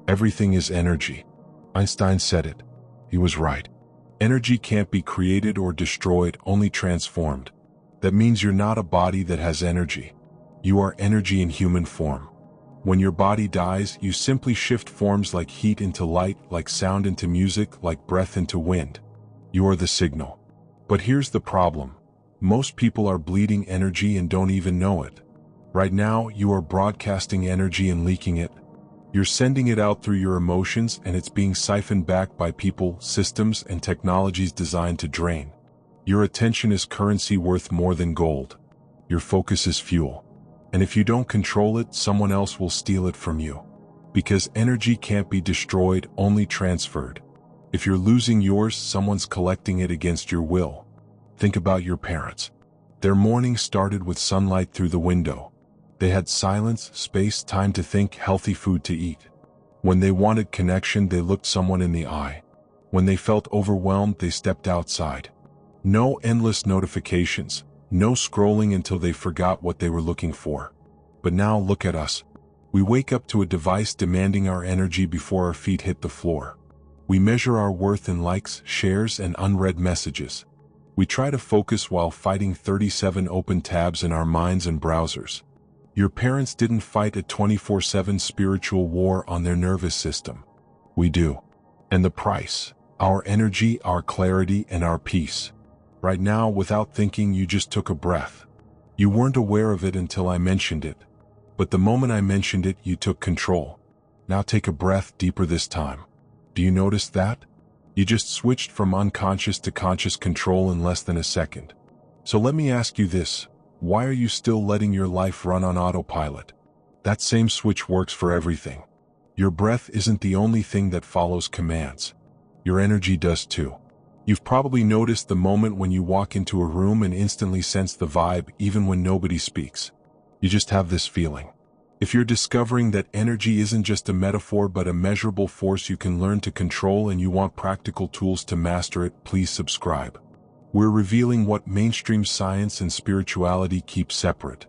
Everything is energy. Einstein said it. He was right. Energy can't be created or destroyed, only transformed. That means you're not a body that has energy. You are energy in human form. When your body dies, you simply shift forms like heat into light, like sound into music, like breath into wind. You are the signal. But here's the problem. Most people are bleeding energy and don't even know it. Right now, you are broadcasting energy and leaking it. You're sending it out through your emotions, and it's being siphoned back by people, systems, and technologies designed to drain. Your attention is currency worth more than gold. Your focus is fuel. And if you don't control it, someone else will steal it from you. Because energy can't be destroyed, only transferred. If you're losing yours, someone's collecting it against your will. Think about your parents. Their morning started with sunlight through the window. They had silence, space, time to think, healthy food to eat. When they wanted connection, they looked someone in the eye. When they felt overwhelmed, they stepped outside. No endless notifications, no scrolling until they forgot what they were looking for. But now look at us. We wake up to a device demanding our energy before our feet hit the floor. We measure our worth in likes, shares, and unread messages. We try to focus while fighting 37 open tabs in our minds and browsers. Your parents didn't fight a 24/7 spiritual war on their nervous system. We do. And the price: our energy, our clarity, and our peace. Right now, without thinking, you just took a breath. You weren't aware of it until I mentioned it. But the moment I mentioned it, you took control. Now take a breath deeper this time. Do you notice that? You just switched from unconscious to conscious control in less than a second. So let me ask you this. Why are you still letting your life run on autopilot? That same switch works for everything. Your breath isn't the only thing that follows commands. Your energy does too. You've probably noticed the moment when you walk into a room and instantly sense the vibe even when nobody speaks. You just have this feeling. If you're discovering that energy isn't just a metaphor but a measurable force you can learn to control and you want practical tools to master it, please subscribe. We're revealing what mainstream science and spirituality keep separate.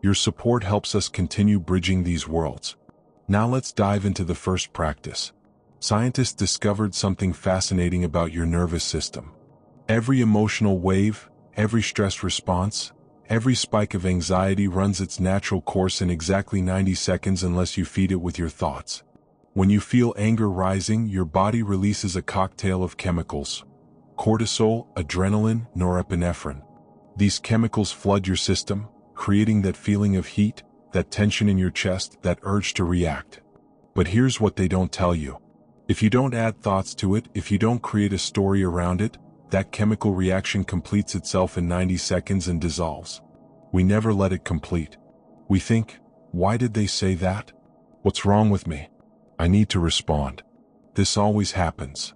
Your support helps us continue bridging these worlds. Now let's dive into the first practice. Scientists discovered something fascinating about your nervous system. Every emotional wave, every stress response, every spike of anxiety runs its natural course in exactly 90 seconds unless you feed it with your thoughts. When you feel anger rising, your body releases a cocktail of chemicals: cortisol, adrenaline, norepinephrine. These chemicals flood your system, creating that feeling of heat, that tension in your chest, that urge to react. But here's what they don't tell you. If you don't add thoughts to it, if you don't create a story around it, that chemical reaction completes itself in 90 seconds and dissolves. We never let it complete. We think, why did they say that? What's wrong with me? I need to respond. This always happens.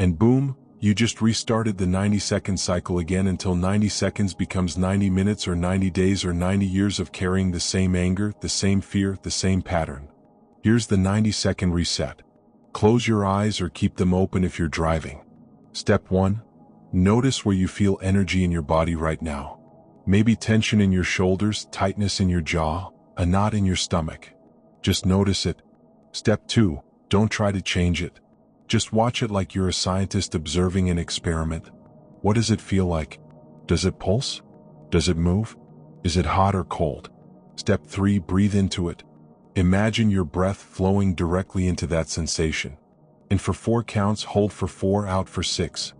And boom, you just restarted the 90-second cycle again until 90 seconds becomes 90 minutes or 90 days or 90 years of carrying the same anger, the same fear, the same pattern. Here's the 90-second reset. Close your eyes or keep them open if you're driving. Step 1. Notice where you feel energy in your body right now. Maybe tension in your shoulders, tightness in your jaw, a knot in your stomach. Just notice it. Step 2. Don't try to change it. Just watch it like you're a scientist observing an experiment. What does it feel like? Does it pulse? Does it move? Is it hot or cold? Step 3. Breathe into it. Imagine your breath flowing directly into that sensation. In for 4 counts, hold for 4, out for 6.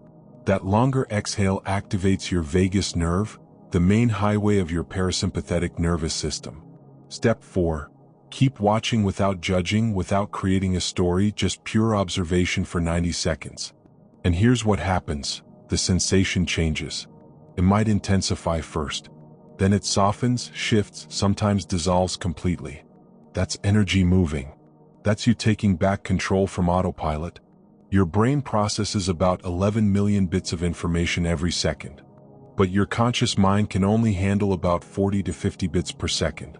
That longer exhale activates your vagus nerve, the main highway of your parasympathetic nervous system. Step 4. Keep watching without judging, without creating a story, just pure observation for 90 seconds. And here's what happens. The sensation changes. It might intensify first. Then it softens, shifts, sometimes dissolves completely. That's energy moving. That's you taking back control from autopilot. Your brain processes about 11 million bits of information every second. But your conscious mind can only handle about 40 to 50 bits per second.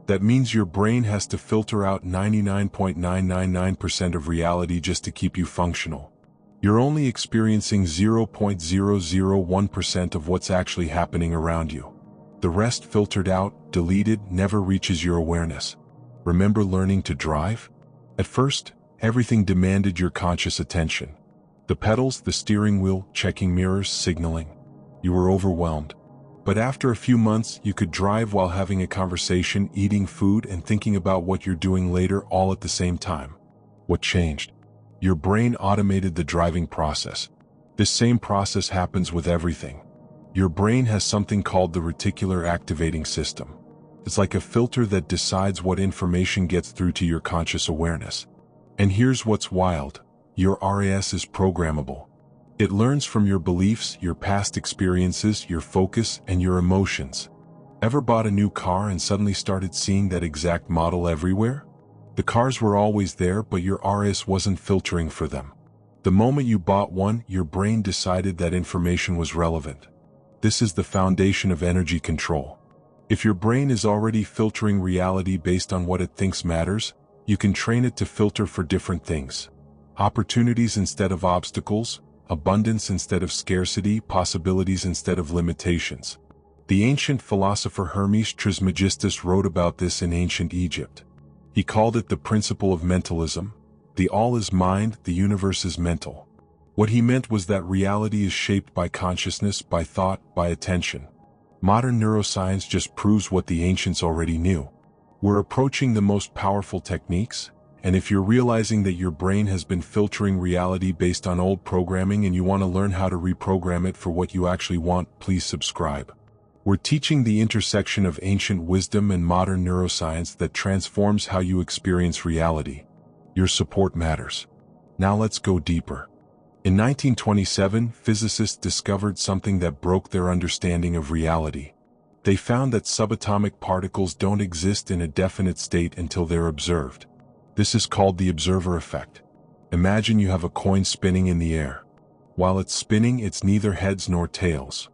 That means your brain has to filter out 99.999% of reality just to keep you functional. You're only experiencing 0.001% of what's actually happening around you. The rest, filtered out, deleted, never reaches your awareness. Remember learning to drive? At first, Everything demanded your conscious attention. The pedals, the steering wheel, checking mirrors, signaling. You were overwhelmed. But after a few months, you could drive while having a conversation, eating food, and thinking about what you're doing later all at the same time. What changed? Your brain automated the driving process. This same process happens with everything. Your brain has something called the reticular activating system. It's like a filter that decides what information gets through to your conscious awareness. And here's what's wild. Your RAS is programmable. It learns from your beliefs, your past experiences, your focus, and your emotions. Ever bought a new car and suddenly started seeing that exact model everywhere? The cars were always there, but your RAS wasn't filtering for them. The moment you bought one, your brain decided that information was relevant. This is the foundation of energy control. If your brain is already filtering reality based on what it thinks matters, you can train it to filter for different things. Opportunities instead of obstacles, abundance instead of scarcity, possibilities instead of limitations. The ancient philosopher Hermes Trismegistus wrote about this in ancient Egypt. He called it the principle of mentalism. The all is mind, the universe is mental. What he meant was that reality is shaped by consciousness, by thought, by attention. Modern neuroscience just proves what the ancients already knew. We're approaching the most powerful techniques, and if you're realizing that your brain has been filtering reality based on old programming and you want to learn how to reprogram it for what you actually want, please subscribe. We're teaching the intersection of ancient wisdom and modern neuroscience that transforms how you experience reality. Your support matters. Now let's go deeper. In 1927, physicists discovered something that broke their understanding of reality. They found that subatomic particles don't exist in a definite state until they're observed. This is called the observer effect. Imagine you have a coin spinning in the air. While it's spinning, it's neither heads nor tails.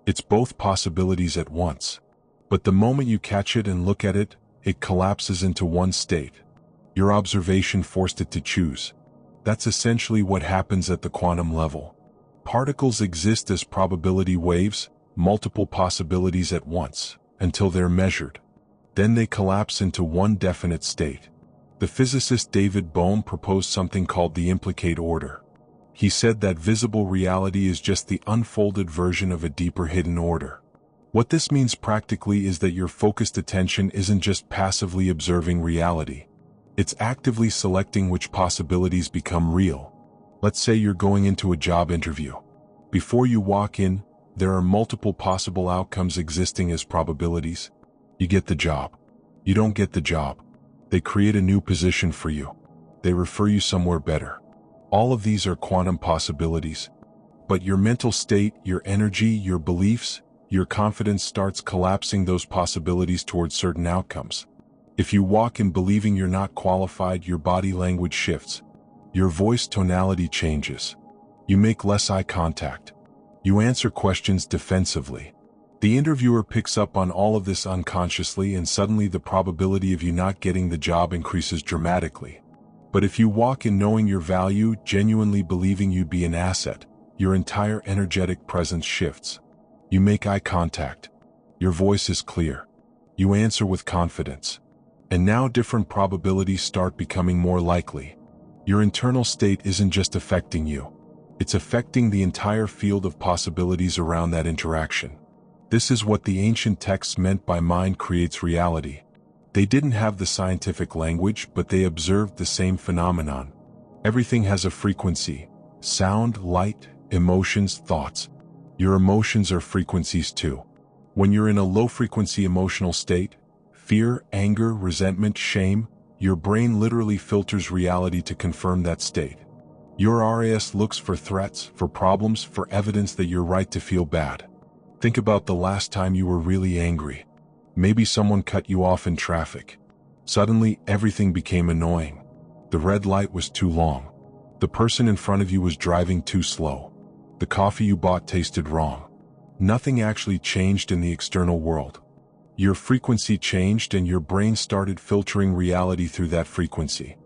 It's both possibilities at once. But the moment you catch it and look at it, it collapses into one state. Your observation forced it to choose. That's essentially what happens at the quantum level. Particles exist as probability waves, multiple possibilities at once, until they're measured. Then they collapse into one definite state. The physicist David Bohm proposed something called the implicate order. He said that visible reality is just the unfolded version of a deeper hidden order. What this means practically is that your focused attention isn't just passively observing reality. It's actively selecting which possibilities become real. Let's say you're going into a job interview. Before you walk in, there are multiple possible outcomes existing as probabilities. You get the job. You don't get the job. They create a new position for you. They refer you somewhere better. All of these are quantum possibilities. But your mental state, your energy, your beliefs, your confidence starts collapsing those possibilities towards certain outcomes. If you walk in believing you're not qualified, your body language shifts. Your voice tonality changes. You make less eye contact. You answer questions defensively. The interviewer picks up on all of this unconsciously, and suddenly the probability of you not getting the job increases dramatically. But if you walk in knowing your value, genuinely believing you'd be an asset, your entire energetic presence shifts. You make eye contact. Your voice is clear. You answer with confidence. And now different probabilities start becoming more likely. Your internal state isn't just affecting you. It's affecting the entire field of possibilities around that interaction. This is what the ancient texts meant by mind creates reality. They didn't have the scientific language, but they observed the same phenomenon. Everything has a frequency: sound, light, emotions, thoughts. Your emotions are frequencies too. When you're in a low-frequency emotional state, fear, anger, resentment, shame, your brain literally filters reality to confirm that state. Your RAS looks for threats, for problems, for evidence that you're right to feel bad. Think about the last time you were really angry. Maybe someone cut you off in traffic. Suddenly, everything became annoying. The red light was too long. The person in front of you was driving too slow. The coffee you bought tasted wrong. Nothing actually changed in the external world. Your frequency changed and your brain started filtering reality through that frequency.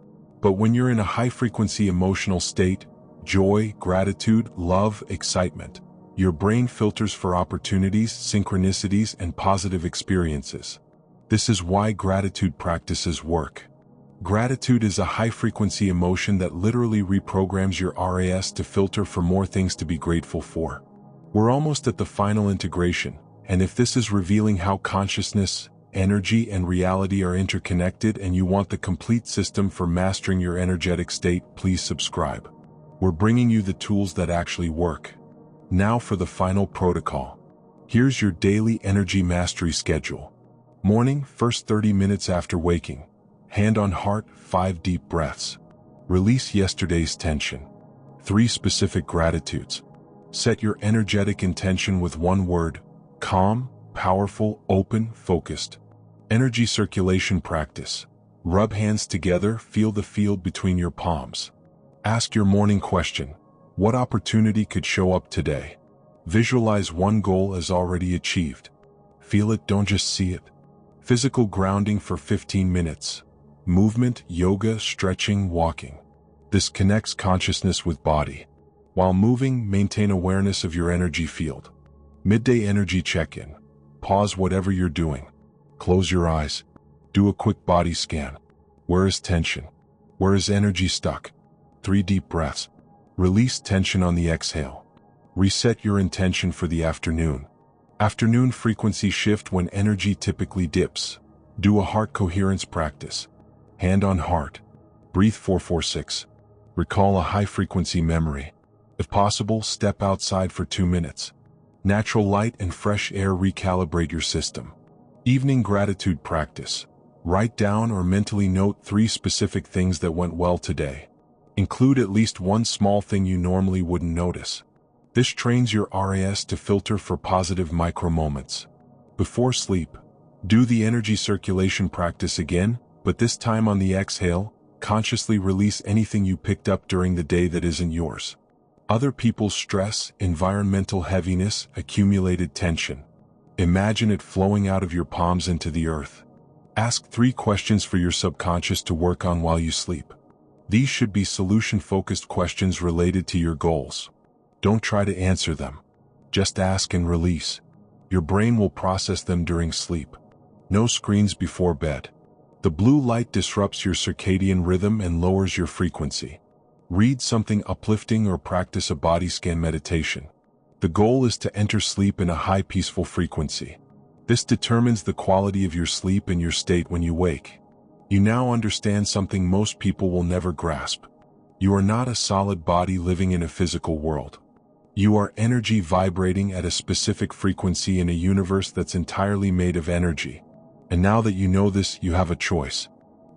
But when you're in a high-frequency emotional state, joy, gratitude, love, excitement, your brain filters for opportunities, synchronicities, and positive experiences. This is why gratitude practices work. Gratitude is a high-frequency emotion that literally reprograms your RAS to filter for more things to be grateful for. We're almost at the final integration, and if this is revealing how consciousness, energy, and reality are interconnected and you want the complete system for mastering your energetic state, please subscribe. We're bringing you the tools that actually work. Now for the final protocol. Here's your daily energy mastery schedule. Morning, first 30 minutes after waking. Hand on heart, 5 deep breaths. Release yesterday's tension. 3 specific gratitudes. Set your energetic intention with one word: calm, powerful, open, focused. Energy circulation practice. Rub hands together, feel the field between your palms. Ask your morning question: what opportunity could show up today? Visualize one goal as already achieved. Feel it, don't just see it. Physical grounding for 15 minutes. Movement, yoga, stretching, walking. This connects consciousness with body. While moving, maintain awareness of your energy field. Midday energy check-in. Pause whatever you're doing. Close your eyes. Do a quick body scan. Where is tension? Where is energy stuck? 3 deep breaths. Release tension on the exhale. Reset your intention for the afternoon. Afternoon frequency shift when energy typically dips. Do a heart coherence practice. Hand on heart. Breathe 4-4-6. Recall a high-frequency memory. If possible, step outside for 2 minutes. Natural light and fresh air recalibrate your system. Evening gratitude practice. Write down or mentally note 3 specific things that went well today. Include at least one small thing you normally wouldn't notice. This trains your RAS to filter for positive micro-moments. Before sleep, do the energy circulation practice again, but this time on the exhale. Consciously release anything you picked up during the day that isn't yours. Other people's stress, environmental heaviness, accumulated tension. Imagine it flowing out of your palms into the earth. Ask 3 questions for your subconscious to work on while you sleep. These should be solution-focused questions related to your goals. Don't try to answer them. Just ask and release. Your brain will process them during sleep. No screens before bed. The blue light disrupts your circadian rhythm and lowers your frequency. Read something uplifting or practice a body scan meditation. The goal is to enter sleep in a high peaceful frequency. This determines the quality of your sleep and your state when you wake. You now understand something most people will never grasp. You are not a solid body living in a physical world. You are energy vibrating at a specific frequency in a universe that's entirely made of energy. And now that you know this, you have a choice.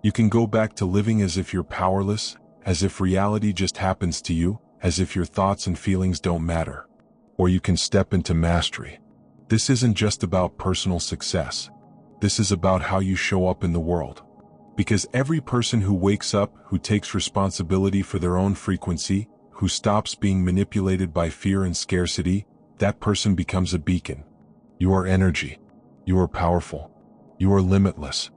You can go back to living as if you're powerless, as if reality just happens to you, as if your thoughts and feelings don't matter. Or you can step into mastery. This isn't just about personal success. This is about how you show up in the world. Because every person who wakes up, who takes responsibility for their own frequency, who stops being manipulated by fear and scarcity, that person becomes a beacon. You are energy. You are powerful. You are limitless.